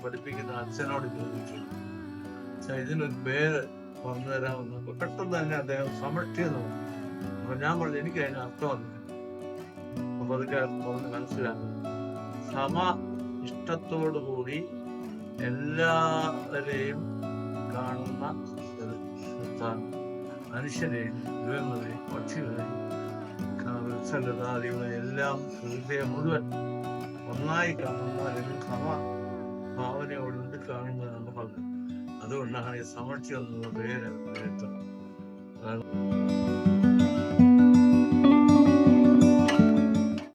പഠിപ്പിക്കുന്ന അച്ഛനോട് ചോദിച്ചു, ഇതിനൊരു പേര് പറഞ്ഞു തരാമെന്ന്. പെട്ടെന്ന് തന്നെ അദ്ദേഹം സമഷ്ടി എന്ന് പറഞ്ഞു. അപ്പൊ ഞാൻ പറഞ്ഞു എനിക്ക് അതിന് അർത്ഥം വന്നു. അപ്പൊ അതൊക്കെ പറഞ്ഞ് മനസ്സിലാക്കുന്നു. സമ ഇഷ്ടത്തോടു കൂടി എല്ലാവരെയും കാണുന്ന മനുഷ്യരെയും മൃഗങ്ങളെയും പക്ഷികളെയും വൃക്ഷലതാദികളെ എല്ലാം ഹൃദയം മുഴുവൻ ഒന്നായി കാണുന്ന അല്ലെങ്കിൽ ഭാവനയോടുകൂടി കാണുന്നതാണ് പറഞ്ഞത്. അതുകൊണ്ടാണ് ഈ സമഷ്ടി എന്നുള്ള പേര് എടുത്തത്.